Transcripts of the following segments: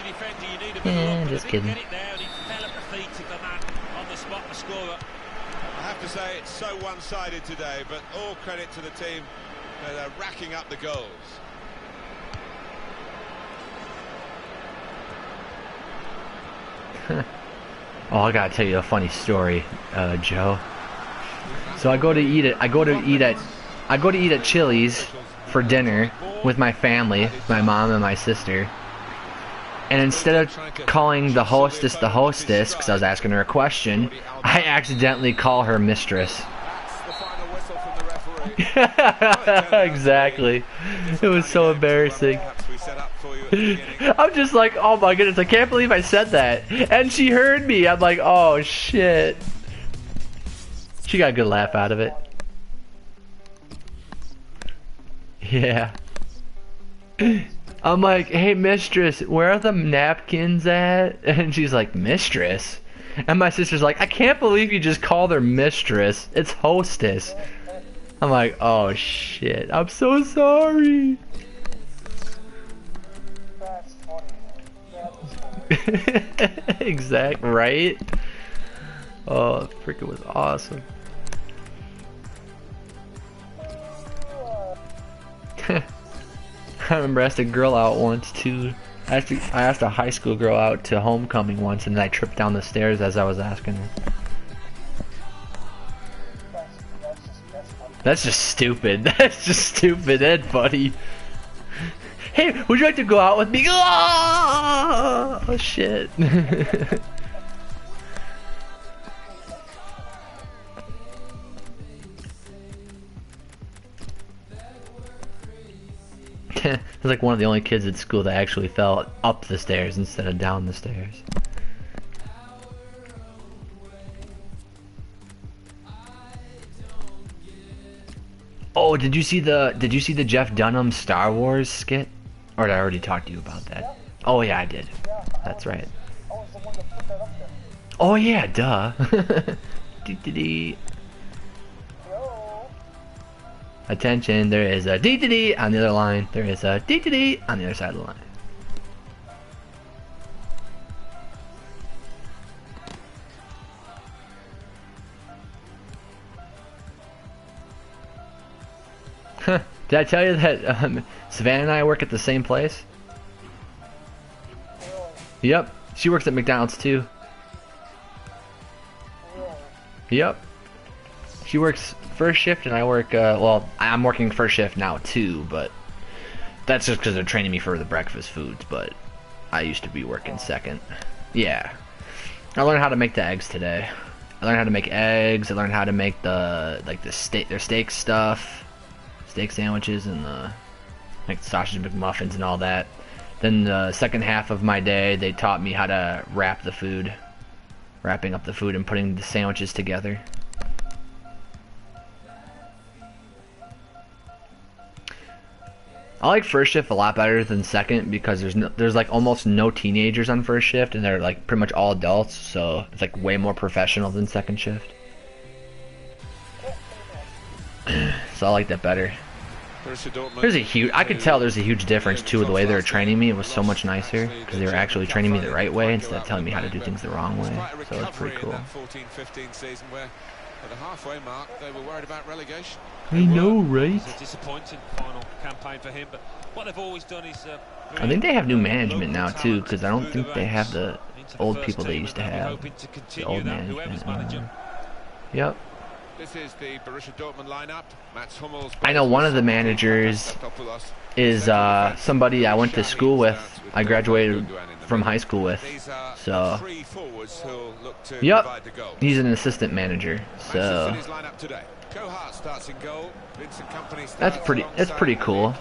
defender, you need a bit of luck, just kidding. Get it there, and he fell at the feet of the man on the spot, the scorer. I have to say it's so one-sided today, but all credit to the team for racking up the goals. Oh, I gotta tell you a funny story, Joe. So I go to eat at Chili's for dinner with my family, my mom and my sister. And instead of calling the hostess, because I was asking her a question, I accidentally call her mistress. Exactly. It was so embarrassing. I'm just like, oh my goodness, I can't believe I said that. And she heard me. I'm like, oh shit. She got a good laugh out of it. Yeah. I'm like, hey mistress, where are the napkins at? And she's like, mistress? And my sister's like, I can't believe you just called her mistress. It's hostess. I'm like, oh shit, I'm so sorry. Exact, right? Oh, frick, it was awesome. I remember I asked a girl out once too. I asked a high school girl out to homecoming once, and I tripped down the stairs as I was asking her. That's just stupid. That's just stupid, Ed, buddy. Hey, would you like to go out with me? Oh shit. I was like one of the only kids at school that actually fell up the stairs instead of down the stairs. Oh, did you see the Jeff Dunham Star Wars skit? Or did I already talk to you about that? Oh yeah, I did. That's right. Oh yeah, duh. Attention, there is a dee-dee-dee on the other line. There is a dee-dee-dee on the other side of the line. Did I tell you that Savannah and I work at the same place? Yep, she works at McDonald's too. Yep. She works first shift and I work, well, I'm working first shift now too, but that's just because they're training me for the breakfast foods, but I used to be working second. Yeah. I learned how to make the eggs today. I learned how to make eggs, I learned how to make their steak stuff, steak sandwiches and like sausage McMuffins and all that. Then the second half of my day, they taught me how to wrap the food. Wrapping up the food and putting the sandwiches together. I like first shift a lot better than second because there's like almost no teenagers on first shift and they're like pretty much all adults, so it's like way more professional than second shift. So I like that better. There's a huge, I could tell there's a huge difference too with the way they were training me. It was so much nicer because they were actually training me the right way instead of telling me how to do things the wrong way. So it's pretty cool. At the halfway mark, they were worried about relegation. I know, right? It's a disappointing final campaign for him, but what they've always done is. I think they have new management now too, because I don't think they have the old people they used to have. The old management. Yep. This is the Borussia Dortmund lineup. I know one of the managers is somebody I went to school with. I graduated from high school with. So, yep, he's an assistant manager. So that's pretty cool.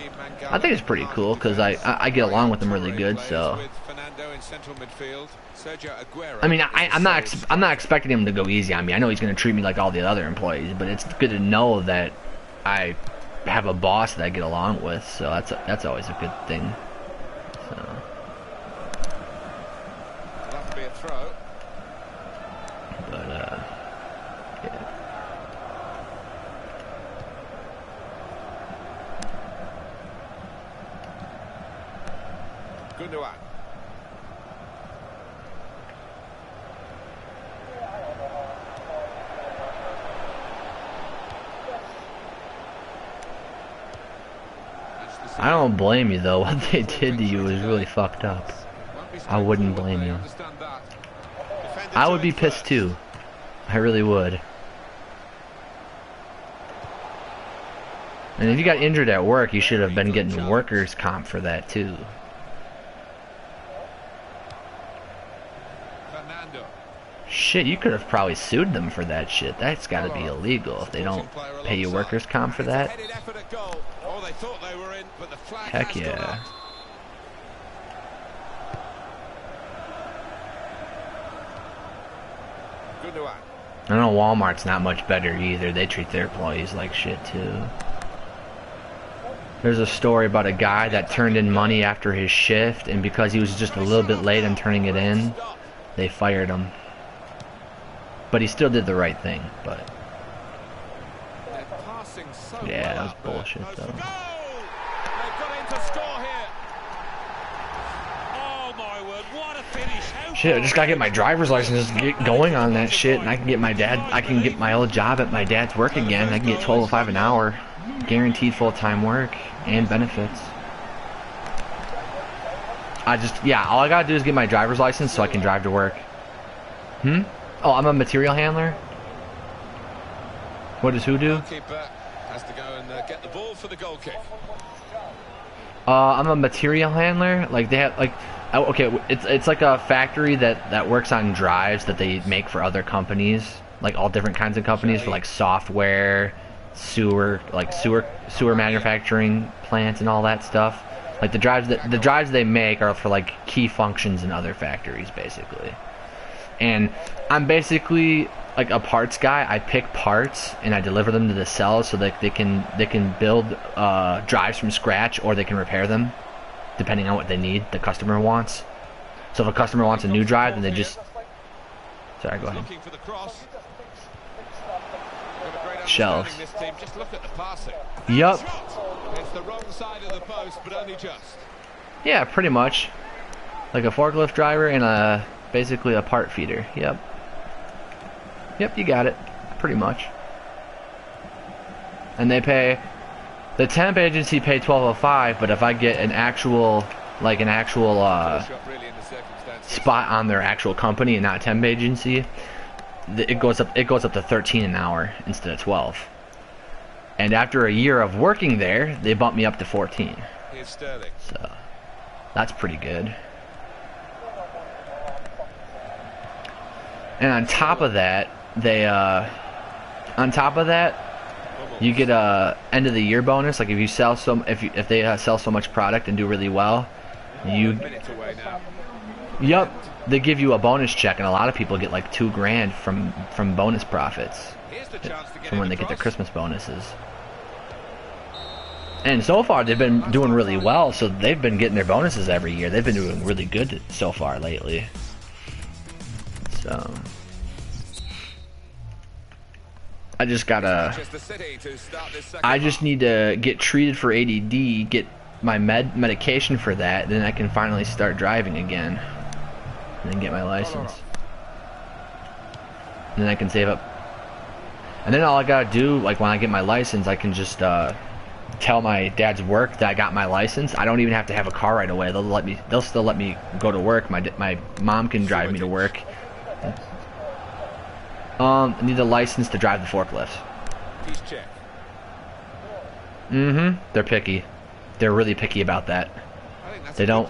I think it's pretty cool because I get along with him really good. So I mean, I'm not expecting him to go easy on me. I know he's going to treat me like all the other employees, but it's good to know that I have a boss that I get along with. So that's always a good thing. So. Throw. But yeah. Gundogan. I don't blame you though. What they did to you was really fucked up. I wouldn't blame you. I would be pissed too. I really would. And if you got injured at work, you should have been getting workers' comp for that too. Shit, you could have probably sued them for that shit. That's gotta be illegal if they don't pay you workers' comp for that. Heck yeah. I know Walmart's not much better either. They treat their employees like shit too. There's a story about a guy that turned in money after his shift, and because he was just a little bit late on turning it in, they fired him. But he still did the right thing, but... yeah, that was bullshit though. Shit, I just gotta get my driver's license, get going on that shit, and I can get my old job at my dad's work again. I can get $12.05 an hour, guaranteed full-time work and benefits. All I gotta do is get my driver's license so I can drive to work. Oh, I'm a material handler. What does who do? Has to go and get the ball for the goal kick. I'm a material handler. Like they have okay, it's like a factory that works on drives that they make for other companies, like all different kinds of companies for like software, sewer manufacturing plants and all that stuff. Like the drives they make are for like key functions in other factories basically. And I'm basically like a parts guy. I pick parts and I deliver them to the cells so that they can build drives from scratch, or they can repair them depending on what they need, the customer wants. So if a customer wants a new drive, then they just... sorry, go ahead. Shelves. Yup. Yeah, pretty much. Like a forklift driver and basically a part feeder. Yep. Yep, you got it. Pretty much. And they pay... the temp agency pay $12.05, but if I get an actual spot on their actual company and not temp agency, it goes up to $13 an hour instead of $12. And after a year of working there, they bumped me up to $14. So that's pretty good. And on top of that, you get a end of the year bonus. Like if you sell if they sell so much product and do really well, Yep, they give you a bonus check, and a lot of people get like $2 grand from bonus profits from when they get their Christmas bonuses. And so far they've been doing really well, so they've been getting their bonuses every year. They've been doing really good so far lately. So I just need to get treated for ADD, get my medication for that, then I can finally start driving again, and then get my license, and then I can save up. And then all I gotta do, like when I get my license, I can just tell my dad's work that I got my license. I don't even have to have a car right away. They'll still let me go to work. My mom can drive me to work. I need a license to drive the forklift. They're picky. They're really picky about that. They don't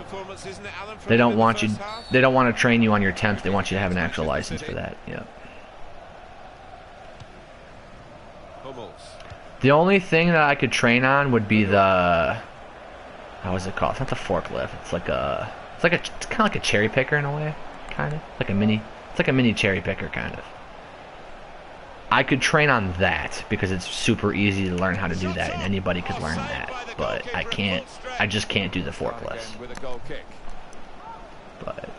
want you. They don't want to train you on your temps. They want you to have an actual license for that. Yeah. The only thing that I could train on would be the, how is it called? It's not the forklift. It's kind of like a cherry picker in a way, kind of like a mini. It's like a mini cherry picker, kind of. I could train on that because it's super easy to learn how to do that, and anybody could learn that. But I can't. I just can't do the forklifts. But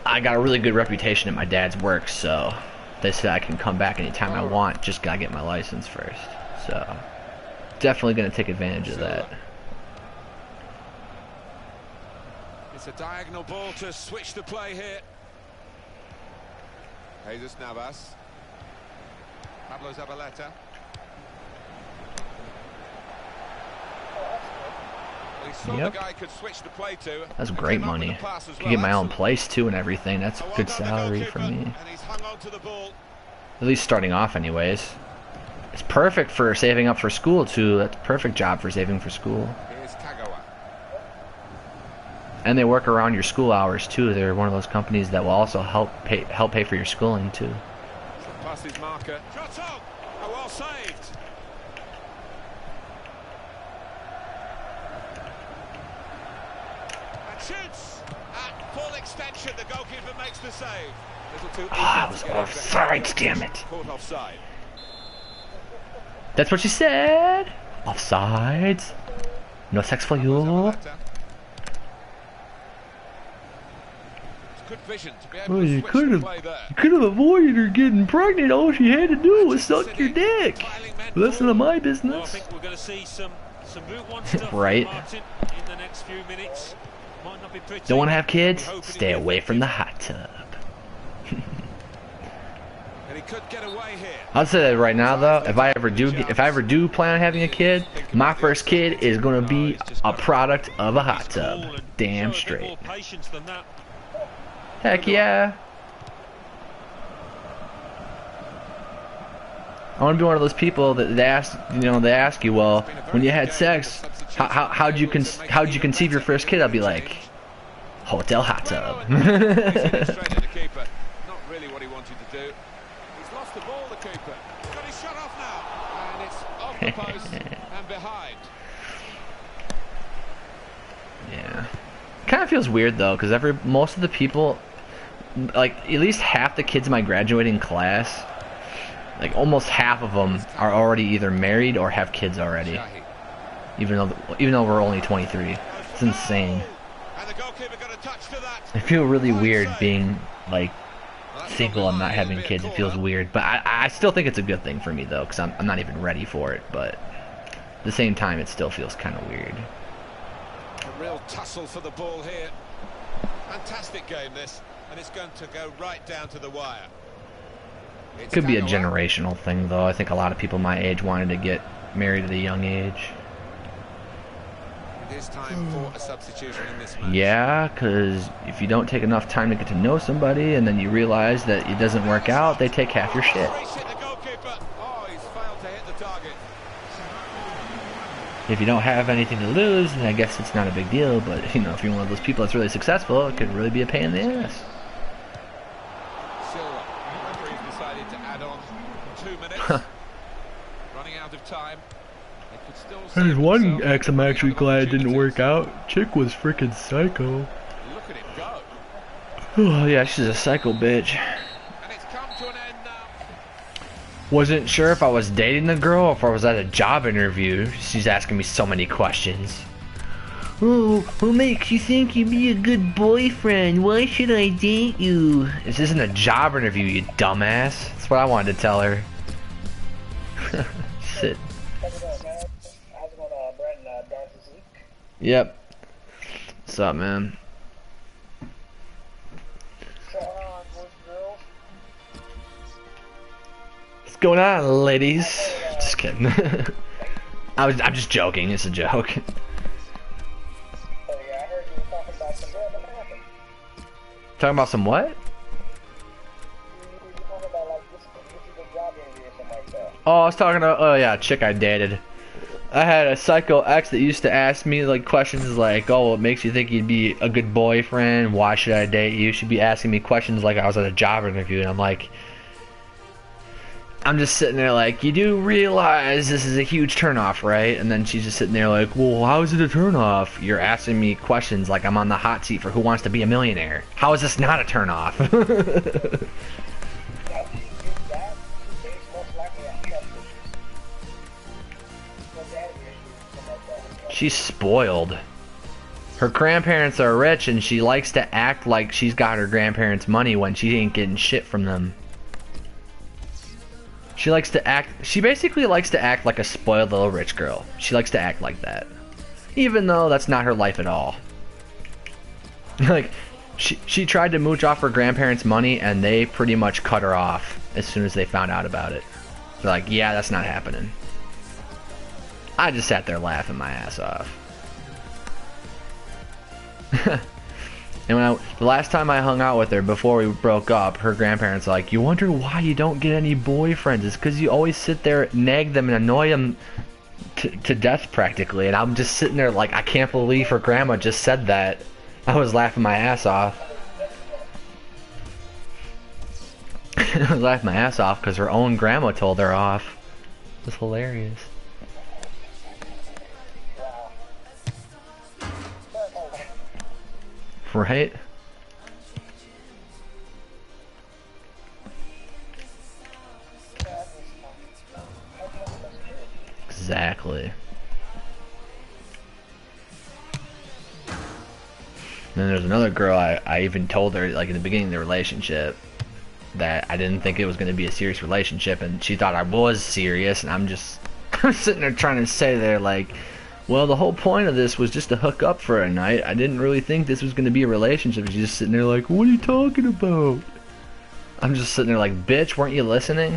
I got a really good reputation at my dad's work, so they said I can come back anytime I want. Just gotta get my license first. So definitely gonna take advantage of that. It's a diagonal ball to switch the play here. Jesus Navas. Pablo Zabaleta. Well, he saw Yep. the guy could switch the play to. That's great money. Could get my own place too and everything. That's good salary for me. And he's hung on to the ball. At least starting off anyways. It's perfect for saving up for school too. That's a perfect job for saving for school. Here's Kagawa. And they work around your school hours too. They're one of those companies that will also help pay for your schooling too. Past his marker. Shot on! Oh, well saved. And shoots at full extension. The goalkeeper makes the save. Little too Ah, eager it was to get over offsides, the damn it. Caught offside. That's what she said. Offsides. No sex for you. Zabaleta. It's good vision to be able Well, to you switch could the have play there. avoided her getting pregnant. All she had to do was suck your dick. Listen to my Well, I business. think we're going to see some Route 1 stuff Right. from Martin in the next few minutes. Might not be pretty. Don't want to have kids? We're hoping Stay it'll be away from the effective. hot tub. And he could get away here. I'll say that right now, though. If I ever do plan on having a kid, my first kid is gonna be a product of a hot tub. Damn Show a bit straight. more patience than that. Heck yeah. I want to be one of those people that they ask you, well, when you had sex, how'd you conceive your first kid? I'll be like, hotel hot tub. Straight at the keeper. Not really what he wanted to do. He's lost the ball, the keeper. He's got his shot off now. And it's off the post and behind. Yeah. Kind of feels weird though, because most of the people, like at least half the kids in my graduating class, like almost half of them are already either married or have kids already. Shahi. Even though we're only 23. It's insane. And the goalkeeper got a touch to that. I feel really weird being like single and not having kids. It feels weird, but I still think it's a good thing for me though, because I'm not even ready for it. But at the same time, it still feels kind of weird. A real tussle for the ball here. Fantastic game this, and it's going to go right down to the wire. It's Could be a Kagawa. generational thing though. I think a lot of people my age wanted to get married at a young age. It is time for a substitution in this match. Yeah, because if you don't take enough time to get to know somebody and then you realize that it doesn't work out, they take half your shit. Hit the goalkeeper. Oh, he's failed to hit the target. If you don't have anything to lose, then I guess it's not a big deal, but if you're one of those people that's really successful, it could really be a pain in the ass. Silva. The referee's decided to add on 2 minutes. Running out of time. They could still There's save one themselves ex I'm actually from glad didn't opportunities. work out. Chick was freaking psycho. Look at him go. Oh yeah, she's a psycho bitch. And it's come to an end now. Wasn't sure if I was dating the girl or if I was at a job interview. She's asking me so many questions. Oh, what makes you think you'd be a good boyfriend? Why should I date you? This isn't a job interview, you dumbass. That's what I wanted to tell her. Shit. Yep. What's up, man? What's going on, ladies? Just kidding. I'm just joking. It's a joke. Talking about some what? Oh, I was talking to, oh yeah, a chick I dated. I had a psycho ex that used to ask me like questions like, oh, what makes you think you'd be a good boyfriend? Why should I date you? She'd be asking me questions like I was at a job interview, and I'm just sitting there like, you do realize this is a huge turnoff, right? And then she's just sitting there like, well, how is it a turnoff? You're asking me questions like I'm on the hot seat for Who Wants to Be a Millionaire. How is this not a turnoff? She's spoiled. Her grandparents are rich and she likes to act like she's got her grandparents' money when she ain't getting shit from them. She basically likes to act like a spoiled little rich girl. She likes to act like that. Even though that's not her life at all. Like, She tried to mooch off her grandparents' money, and they pretty much cut her off as soon as they found out about it. They're like, yeah, that's not happening. I just sat there laughing my ass off. And the last time I hung out with her before we broke up, her grandparents were like, you wonder why you don't get any boyfriends? It's because you always sit there, nag them, and annoy them to death practically. And I'm just sitting there like, I can't believe her grandma just said that. I was laughing my ass off. I was laughing my ass off because her own grandma told her off. It was hilarious. Right? Exactly. And then there's another girl, I even told her, like, in the beginning of the relationship, that I didn't think it was going to be a serious relationship, and she thought I was serious, and I'm sitting there trying to say there, like, well, the whole point of this was just to hook up for a night. I didn't really think this was going to be a relationship. She's just sitting there like, what are you talking about? I'm just sitting there like, bitch, weren't you listening?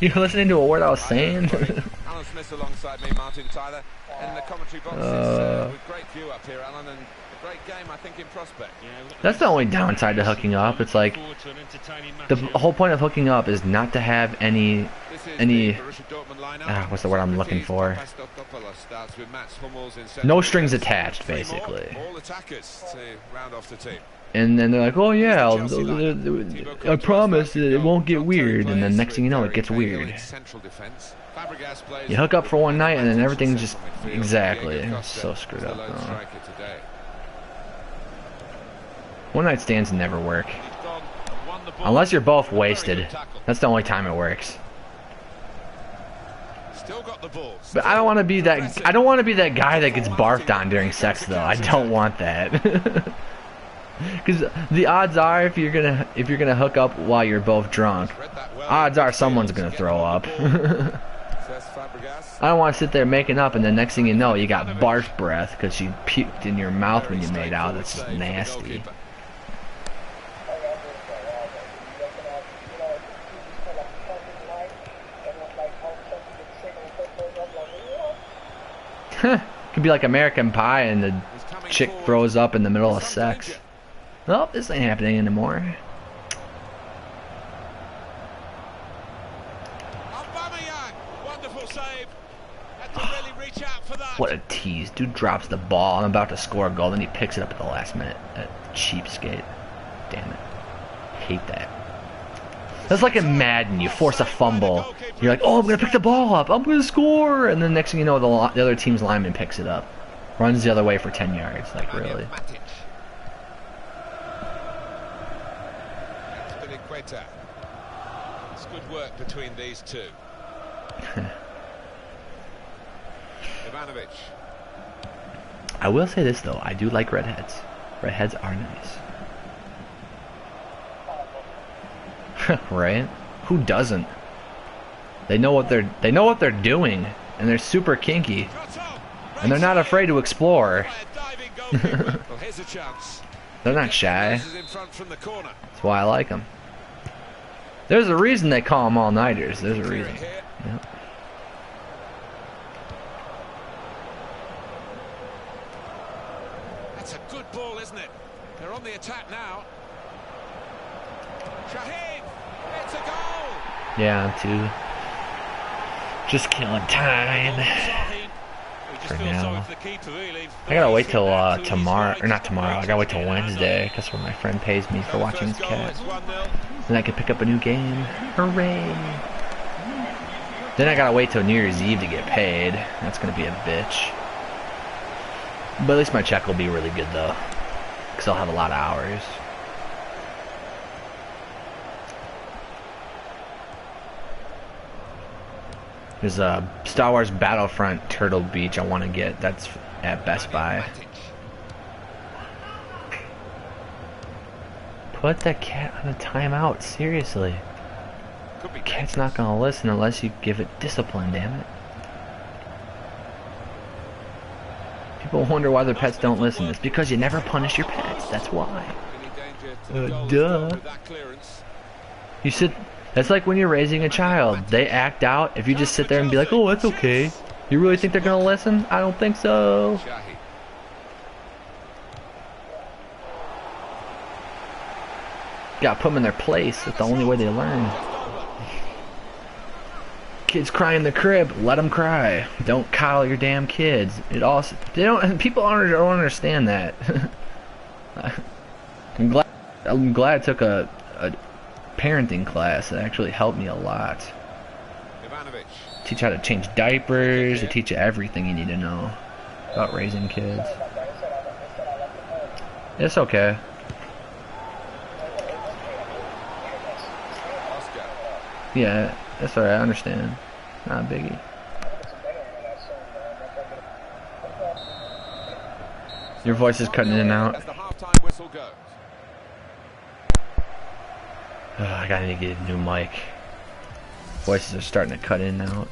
You listening to a word I was saying? Alan Smith alongside me, Martin Tyler, in the commentary boxes with great view up here, Alan, and a great game, I think, in prospect. That's the only downside to hooking up. It's like, the whole point of hooking up is not to have any what's the word I'm looking for? No strings attached, basically. And then they're like, oh yeah, I promise it won't get weird, and then next thing you know, it gets weird. You hook up for one night, and then everything's just, exactly, so screwed up. One night stands never work. Unless you're both wasted. That's the only time it works. But I don't want to be that. I don't want to be that guy that gets barfed on during sex, though. I don't want that. Because the odds are, if you're gonna hook up while you're both drunk, odds are someone's gonna throw up. I don't want to sit there making up, and the next thing you know, you got barf breath because you puked in your mouth when you made out. That's just nasty. Could be like American Pie and the chick throws up in the middle of sex. Oh, this ain't happening anymore. What a tease. Dude drops the ball. I'm about to score a goal, then he picks it up at the last minute. That cheapskate. Damn it. Hate that. That's like in Madden. You force a fumble. You're like, oh, I'm going to pick the ball up. I'm going to score. And then next thing you know, the other team's lineman picks it up. Runs the other way for 10 yards. Like, really. It's good work between these two. Ivanovic. I will say this, though. I do like redheads. Redheads are nice. Right? Who doesn't? They know what they're doing, and they're super kinky, and they're not afraid to explore. They're not shy. That's why I like them. There's a reason they call them all-nighters. There's a reason. Yep. That's a good ball, isn't it? They're on the attack now. Shaheen, it's a goal. Yeah, too. Just killing time. For now. I gotta wait till tomorrow, or not tomorrow. I gotta wait till Wednesday, because when my friend pays me for watching his cat, then I can pick up a new game. Hooray! Then I gotta wait till New Year's Eve to get paid. That's gonna be a bitch. But at least my check will be really good though, because I'll have a lot of hours. There's a Star Wars Battlefront Turtle Beach I want to get. That's at Best Buy. Put the cat on a timeout, seriously. The cat's not gonna listen unless you give it discipline, damn it. People wonder why their pets don't listen. It's because you never punish your pets. That's why. Duh. You sit. That's like when you're raising a child. They act out. If you just sit there and be like, "Oh, it's okay," you really think they're gonna listen? I don't think so. Gotta put them in their place. That's the only way they learn. Kids cry in the crib. Let them cry. Don't coddle your damn kids. It also People don't understand that. I'm glad I took a parenting class. It actually helped me a lot. Teach how to change diapers. It teach you everything you need to know about raising kids. It's okay. Yeah, that's alright, I understand. Not a biggie. Your voice is cutting in and out. I gotta need to get a new mic. Voices are starting to cut in and out.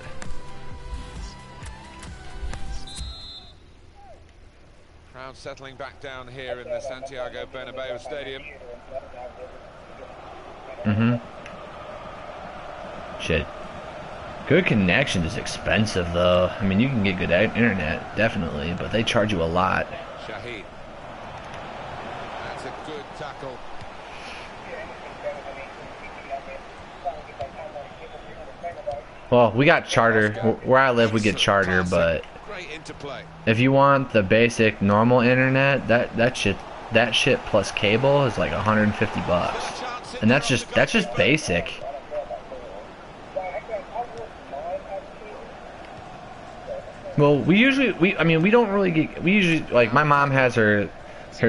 Crowd settling back down here in the Santiago Bernabeu Stadium. Shit. Good connection is expensive though. I mean, you can get good internet, definitely, but they charge you a lot. Shahid. That's a good tackle. Well, we got charter. Where I live, we get charter, but if you want the basic normal internet, that shit plus cable is like $150, and that's just basic. Well, we usually like my mom has her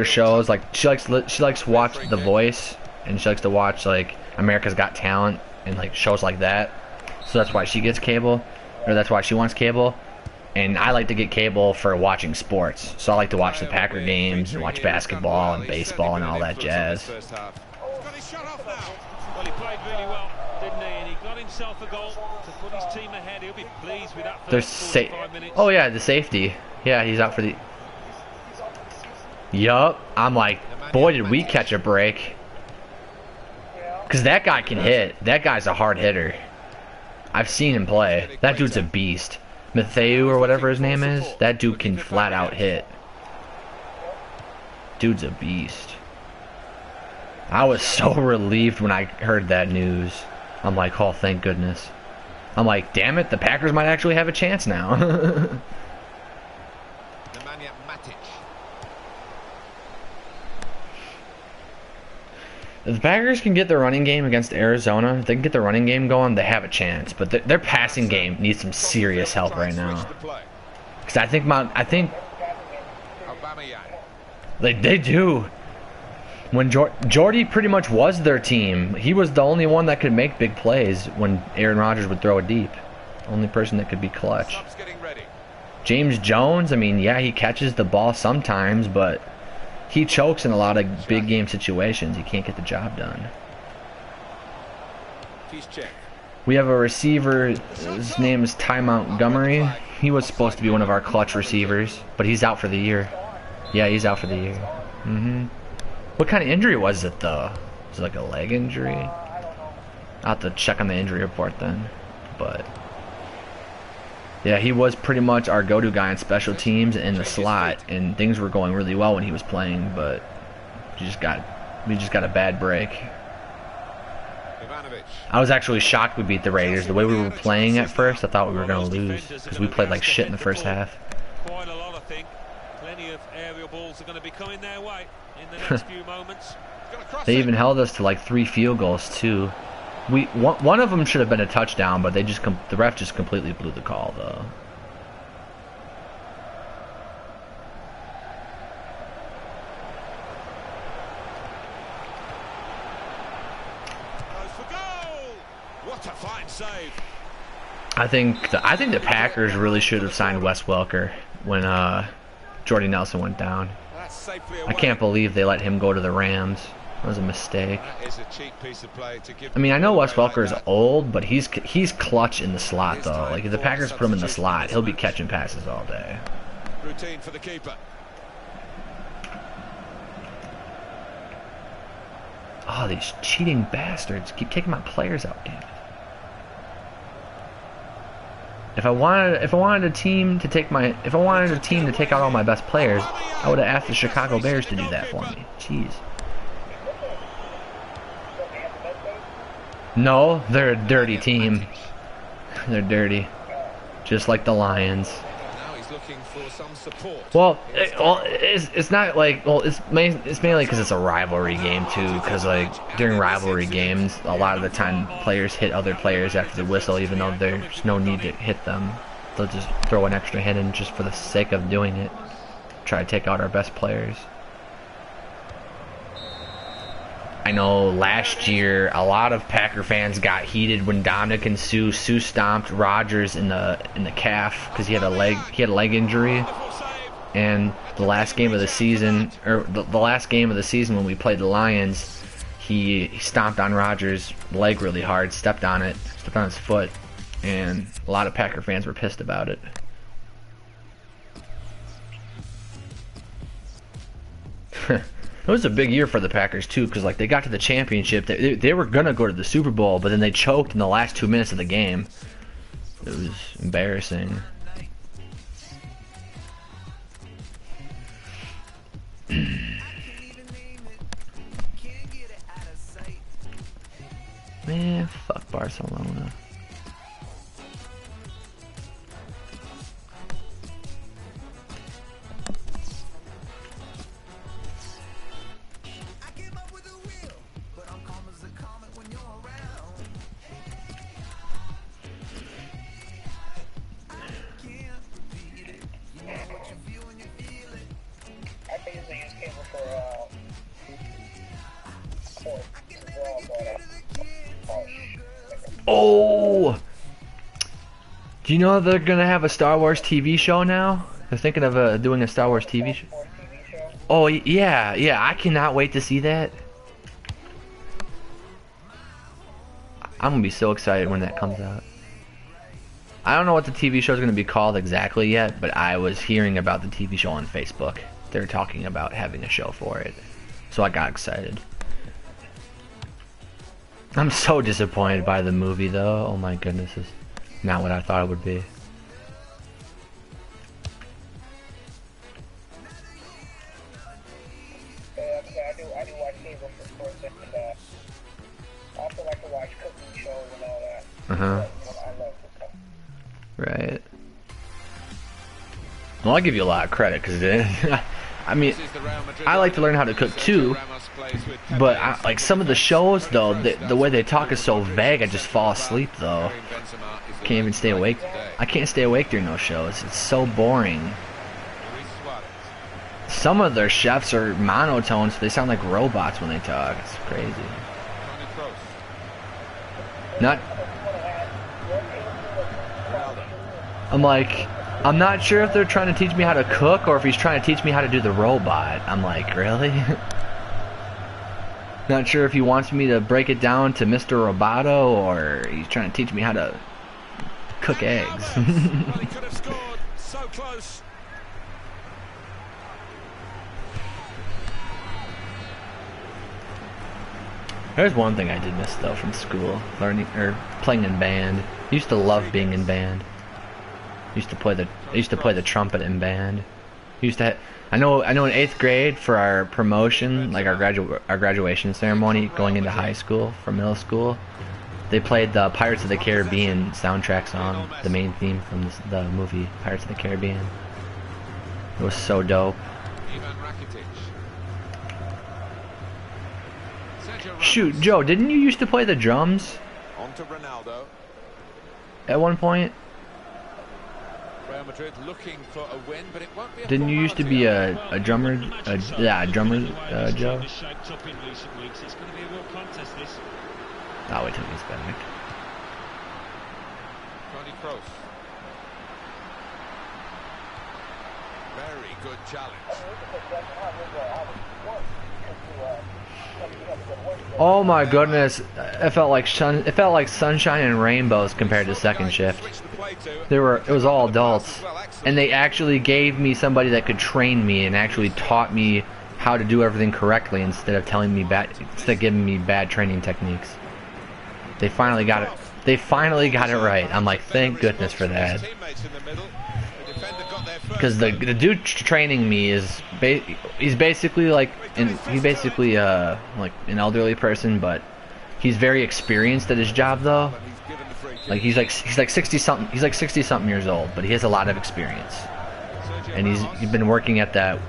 shows, like she likes to watch The Voice, and she likes to watch like America's Got Talent and like shows like that. So that's why she gets cable, or that's why she wants cable. And I like to get cable for watching sports. So I like to watch the Packer games and watch basketball and baseball and all that jazz. Well, he played really well, didn't he? And he got himself a goal to put his team ahead. He'll be pleased with that first 45 minutes. Oh yeah, the safety. Yeah, he's out for the... Yup. I'm like, boy, did we catch a break. Because that guy can hit. That guy's a hard hitter. I've seen him play. That dude's a beast. Matthew or whatever his name is, that dude can flat out hit. Dude's a beast. I was so relieved when I heard that news. I'm like, oh, thank goodness. I'm like, damn it, the Packers might actually have a chance now. If the Packers can get their running game against Arizona, if they can get the running game going, they have a chance. But their passing game needs some serious help right now. Because I think they do. When Jordy pretty much was their team, he was the only one that could make big plays when Aaron Rodgers would throw it deep. Only person that could be clutch. James Jones, I mean, yeah, he catches the ball sometimes, but he chokes in a lot of big game situations. He can't get the job done. We have a receiver. His name is Ty Montgomery. He was supposed to be one of our clutch receivers, but he's out for the year. Yeah, he's out for the year. What kind of injury was it, though? Was it like a leg injury? I'll have to check on the injury report then. But yeah, he was pretty much our go-to guy on special teams in the slot, and things were going really well when he was playing, but we just got a bad break. I was actually shocked we beat the Raiders. The way we were playing at first, I thought we were going to lose because we played like shit in the first half. Quite a lot, I think. Plenty of aerial balls are going to be coming their way in the next few moments. They even held us to like 3 field goals too. One of them should have been a touchdown, but the ref just completely blew the call though. Goes for goal. What a fine save. I think the Packers really should have signed Wes Welker when Jordy Nelson went down. I can't believe they let him go to the Rams. That was a mistake. I mean, I know Wes Welker is old, but he's clutch in the slot though. Like if the Packers put him in the slot, he'll be catching passes all day. routine for the keeper. Oh, these cheating bastards keep taking my players out, damn it. If I wanted a team to take out all my best players, I would have asked the Chicago Bears to do that for me. Jeez. No, they're a dirty team. They're dirty, just like the Lions. Now he's looking for some support. Well, it's not like, it's mainly because it's a rivalry game too. Because like during rivalry games, a lot of the time players hit other players after the whistle, even though there's no need to hit them. They'll just throw an extra hit in just for the sake of doing it. Try to take out our best players. I know last year a lot of Packer fans got heated when Dominic and Sue stomped Rodgers in the calf because he had a leg injury, and the last game of the season, or the last game of the season when we played the Lions, he stomped on Rodgers' leg really hard, stepped on his foot, and a lot of Packer fans were pissed about it. It was a big year for the Packers too, because like they got to the championship, they were gonna go to the Super Bowl, but then they choked in the last 2 minutes of the game. It was embarrassing. Man, fuck Barcelona. Oh! Do you know they're gonna have a Star Wars TV show now? They're thinking of doing a Star Wars TV show. Oh yeah, I cannot wait to see that. I'm gonna be so excited when that comes out. I don't know what the TV show is gonna be called exactly yet, but I was hearing about the TV show on Facebook. They're talking about having a show for it, so I got excited. I'm so disappointed by the movie though. Oh my goodness, it's not what I thought it would be. I do watch cable for sports and I also like to watch cooking shows and all that. I love cooking. Right. Well, I'll give you a lot of credit because I mean, I like to learn how to cook too, but like some of the shows though, the way they talk is so vague, I just fall asleep though. Can't even stay awake. I can't stay awake during those shows. It's so boring. Some of their chefs are monotone, so they sound like robots when they talk. It's crazy. I'm not sure if they're trying to teach me how to cook or if he's trying to teach me how to do the robot. I'm like, really? Not sure if he wants me to break it down to Mr. Roboto or he's trying to teach me how to cook eggs. There's one thing I did miss though from school, playing in band. I used to love being in band. I used to play the trumpet in band. I know in 8th grade for our promotion, like our graduation ceremony going into high school from middle school, they played the Pirates of the Caribbean soundtrack song, the main theme from the movie Pirates of the Caribbean. It was so dope. Shoot, Joe, didn't you used to play the drums? On to Ronaldo. At one point? Real Madrid looking for a win, but it won't be a Didn't you used to be a drummer? Yeah, a drummer, Joe? I'll wait till he's back. Tony Kroos. Very good challenge. Oh my goodness! It felt like sunshine and rainbows compared to second shift. It was all adults. and they actually gave me somebody that could train me and actually taught me how to do everything correctly instead of giving me bad training techniques. They finally got it. They finally got it right. I'm like, thank goodness for that. Because the dude training me is he's basically like like an elderly person, but he's very experienced at his job though. Like he's like 60 something. He's like 60 something years old, but he has a lot of experience. And he's been working at the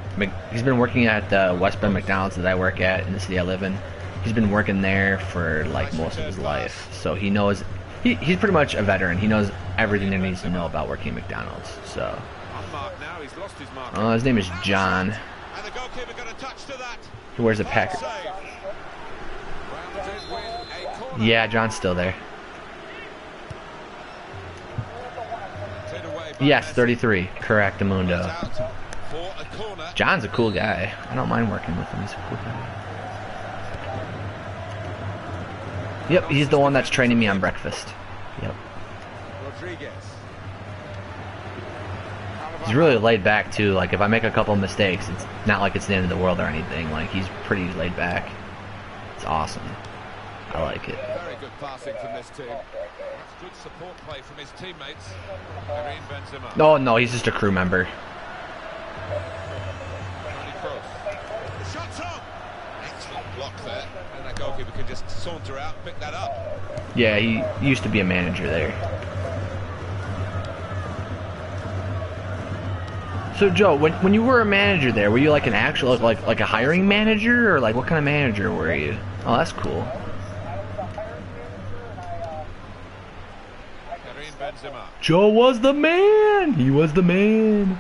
West Bend McDonald's that I work at in the city I live in. He's been working there for like most of his life, so he knows. He's pretty much a veteran. He knows everything there needs to know about working at McDonald's. So. Oh, his name is John. He wears a Packer. Yeah, John's still there. Yes, 33. Correct, Amundo. John's a cool guy. I don't mind working with him. He's a cool guy. Yep, he's the one that's training me on breakfast. Yep. He's really laid back too. Like if I make a couple mistakes, it's not like it's the end of the world or anything. Like he's pretty laid back. It's awesome. I like it. Very good passing from this team. That's good support play from his teammates. No, no, he's just a crew member. Shots up. Excellent block there. And that goalkeeper can just saunter out and pick that up. Yeah, he used to be a manager there. So Joe, when you were a manager there, were you like an actual like a hiring manager, or like what kind of manager were you? Oh, that's cool. Joe was the man. He was the man.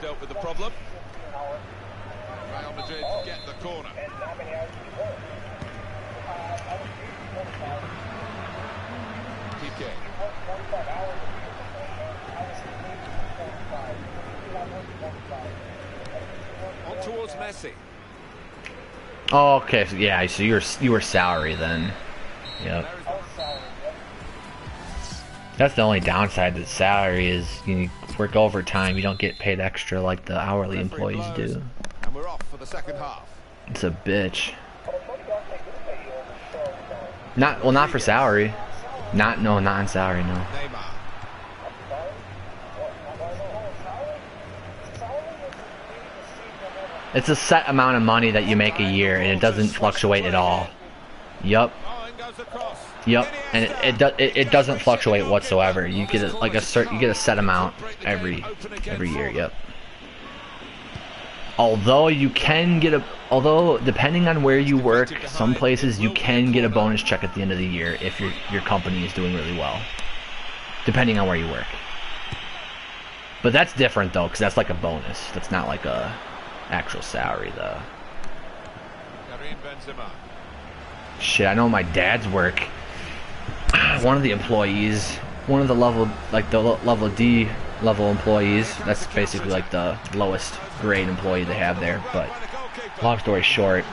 Dealt with the problem. Real Madrid get the corner. PK. On towards Messi. Oh, okay. So, yeah. So you were salary then. Yep. That's the only downside to the salary is you work overtime. You don't get paid extra like the hourly employees do. And we're off for the second half. It's a bitch. Not for salary. Not on salary. No. It's a set amount of money that you make a year, and it doesn't fluctuate at all. Yup. Yep, and it doesn't fluctuate whatsoever. You get a set amount every year. Yep. Although depending on where you work, some places you can get a bonus check at the end of the year if your company is doing really well. Depending on where you work. But that's different though, because that's like a bonus. That's not like a actual salary though. Shit, I know my dad's work. One of the employees, one of the level D level employees, that's basically like the lowest grade employee they have there. But long story short,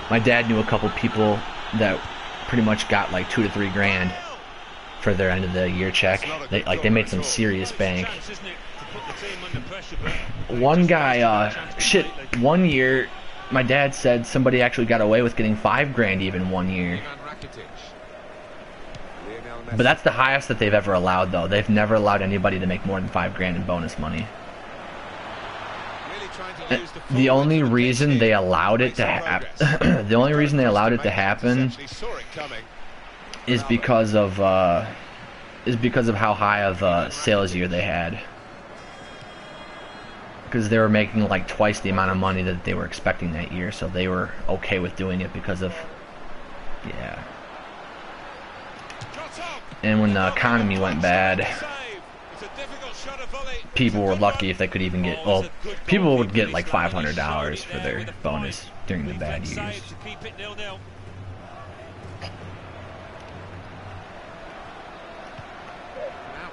my dad knew a couple people that pretty much got like $2 to $3 grand for their end of the year check. They made some serious bank. One guy, one year, my dad said somebody actually got away with getting $5 grand even one year. But that's the highest that they've ever allowed, though. They've never allowed anybody to make more than $5 grand in bonus money. The only reason they allowed it to happen, is because of how high of a sales year they had. Because they were making like twice the amount of money that they were expecting that year, so they were okay with doing it because of, yeah. And when the economy went bad, people were lucky if they could even get, well, people would get like $500 for their bonus during the bad years.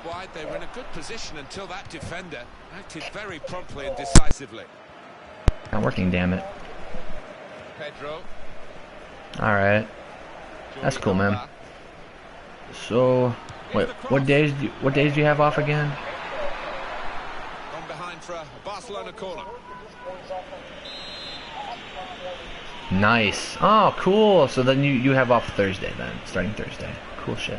out wide, they were in a good position until that defender acted very promptly and decisively. Not working, damn it. Pedro. Alright. That's cool, man. So, wait, what days do you have off again? On behind for a Barcelona corner. Nice. Oh, cool. So then you have off Thursday then, starting Thursday. Cool shit.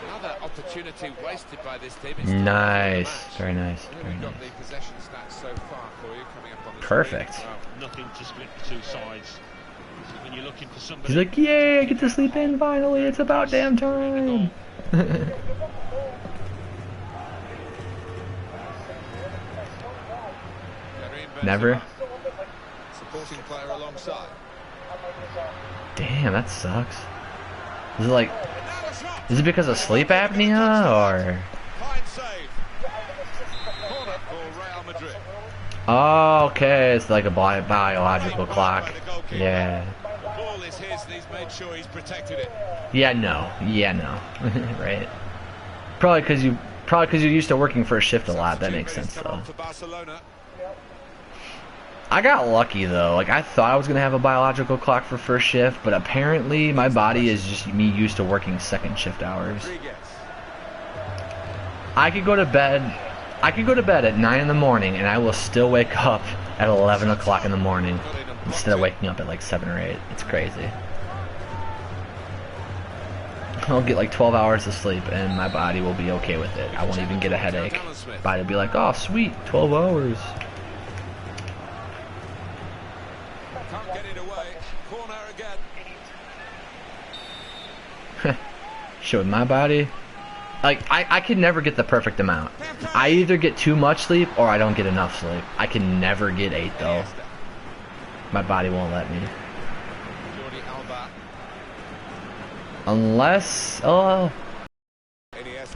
Another opportunity wasted by this team. Nice. Very nice. Very nice. Got the possession stats so far for you coming up on the Perfect. screen. Well, nothing to split the two sides. When you're looking for somebody. He's like, yay, I get to sleep in finally. It's about damn time. Never. Supporting player alongside. Damn, that sucks. Is it like, is it because of sleep apnea or? Fine save. Corner for Real Madrid. Oh, okay, it's like a biological clock. Yeah. The ball is his, and he's made sure he's protected it. Yeah, no. Right. Probably because you're used to working for a shift a lot. That makes sense though. For Barcelona. I got lucky though. Like I thought I was gonna have a biological clock for first shift, but apparently my body is just me used to working second shift hours. I could go to bed at 9 in the morning and I will still wake up at 11 o'clock in the morning instead of waking up at like 7 or 8. It's crazy. I'll get like 12 hours of sleep and my body will be okay with it. I won't even get a headache. Body will be like, oh sweet, 12 hours. Can't get it away. Corner again. Shit, with my body, like I can never get the perfect amount. I either get too much sleep or I don't get enough sleep. I can never get 8 though. My body won't let me. Unless,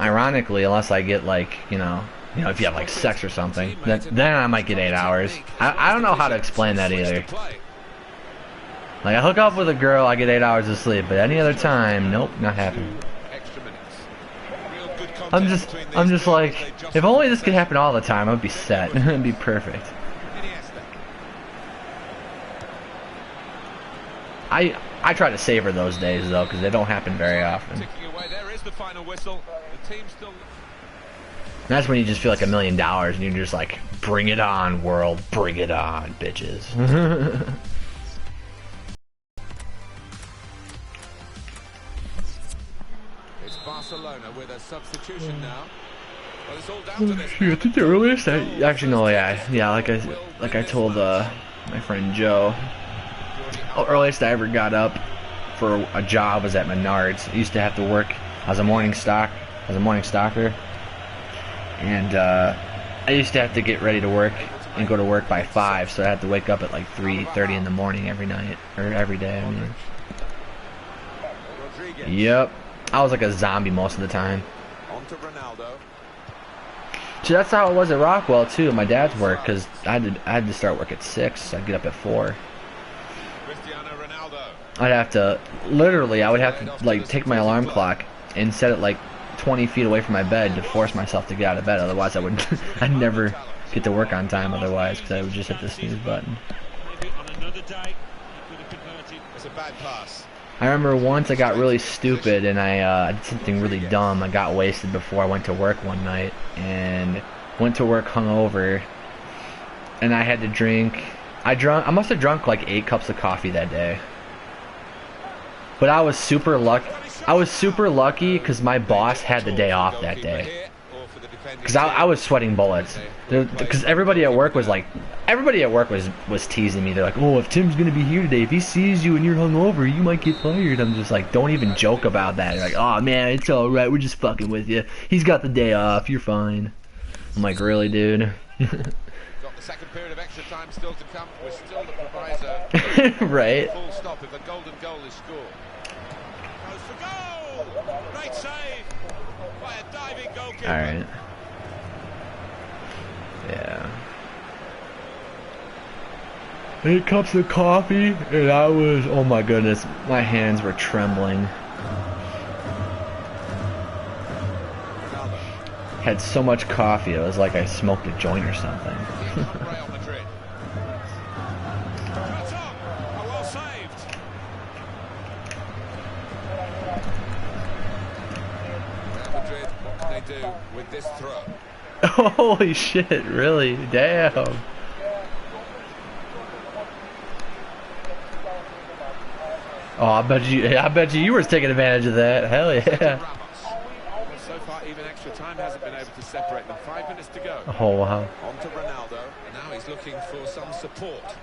ironically, unless I get like, you know, if you have like sex or something, then I might get 8 hours. I don't know how to explain that either. Like I hook up with a girl, I get 8 hours of sleep, but any other time, nope, not happening. I'm just like, if only this could happen all the time, I'd be set. It'd be perfect. I try to savor those days though, because they don't happen very often. That's when you just feel like $1 million, and you're just like, bring it on, world, bring it on, bitches. It's Barcelona with a substitution now. Well, it's all down to this. I think the earliest actually no, yeah, like I told my friend Joe, the earliest I ever got up for a job was at Menards. I used to have to work. I was a morning stalker, and I used to have to get ready to work and go to work by 5, so I had to wake up at like 3:30 in the morning every night or every day. I mean. Yep, I was like a zombie most of the time. So that's how it was at Rockwell too. My dad's work, because I had to start work at 6. So I'd get up at 4. I'd have to I would have to like take my alarm clock and set it like 20 feet away from my bed to force myself to get out of bed. Otherwise, I'd never get to work on time. Otherwise, because I would just hit the snooze button. It's a bad pass. I remember once I got really stupid and I did something really dumb. I got wasted before I went to work one night and went to work hungover, and I had to drink. I must have drunk like 8 cups of coffee that day. But I was super lucky. Because my boss had the day off that day. Because I was sweating bullets. Because everybody at work was teasing me. They're like, oh, if Tim's gonna be here today, if he sees you and you're hungover, you might get fired. I'm just like, don't even joke about that. They're like, oh man, it's all right. We're just fucking with you. He's got the day off. You're fine. I'm like, really, dude? Got the second period of extra time still to come. We're still the proviso. Right. Full stop if a golden goal is scored. Goes for goal! Great save by a diving goalkeeper. All right. Yeah. 8 cups of coffee, and I was, oh my goodness, my hands were trembling. Had so much coffee, it was like I smoked a joint or something. Real Madrid. Kozaczuk! Oh, well saved. Real Madrid, what can they do with this throw? Holy shit, really? Damn. Oh, I bet you were taking advantage of that. Hell yeah. So far, even extra time hasn't been able to separate them. 5 minutes to go. Oh wow. On to Ronaldo, and now he's looking for some support.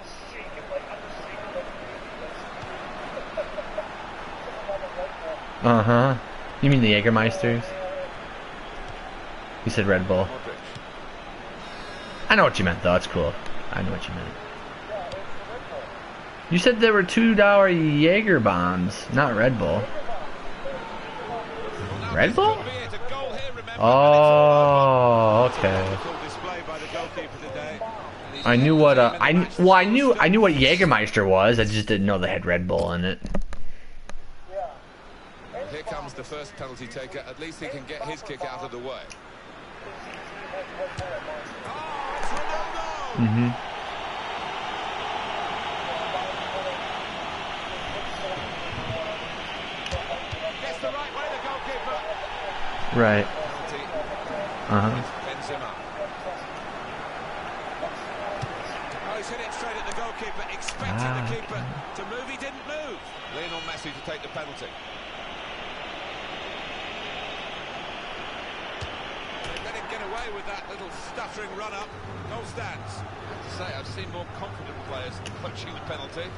Uh-huh. You mean the Jägermeisters? You said Red Bull. Modric. I know what you meant though, it's cool. I know what you meant. You said there were $2 Jaeger bombs, not Red Bull. Red Bull? Oh, okay. I knew what I knew what Jägermeister was. I just didn't know they had Red Bull in it. Here comes the first penalty taker. At least he can get his kick out of the way. Oh, it's Ronaldo! Mhm. Gets the right way, the goalkeeper. Right. Penalty. Uh-huh. Benzema. Oh, he's hit it straight at the goalkeeper, expecting the keeper to move. He didn't move. Lionel Messi to take the penalty. Let him get away with that little stuttering run-up. Goal stands. I have to say, I've seen more confident players punching the penalty.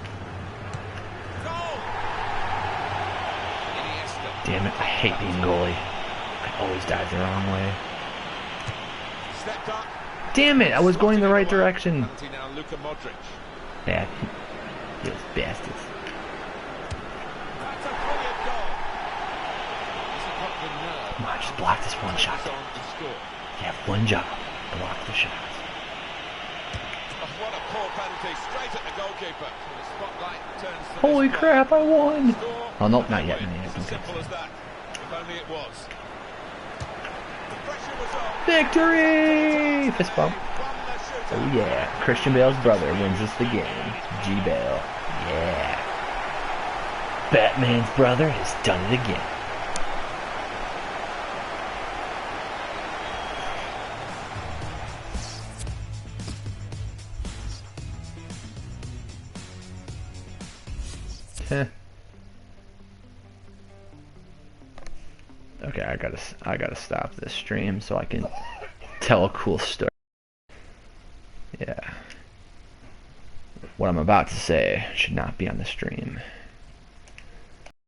Goal! Iniesta. Damn it, I hate being goalie. I always dive the wrong way. Stepped up. Damn it, I was going the right direction. Penalty now, Luka Modric. Bad. Those bastards. That's a brilliant goal. Has he got the nerve? Come on, just block this one shot. On to score. You have one job. Block the shots. Oh, what a poor penalty, straight at the goalkeeper. The spotlight turns to Holy this crap, I won! score. Oh, nope, not yet. Not yet. It's as simple as that. If only it was. The pressure was on. Victory! Fist bump. Won the shootout. Oh yeah, Christian Bale's brother wins us the game. G Bale. Yeah. Batman's brother has done it again. Heh. Okay, I gotta stop this stream so I can tell a cool story. Yeah. What I'm about to say should not be on the stream.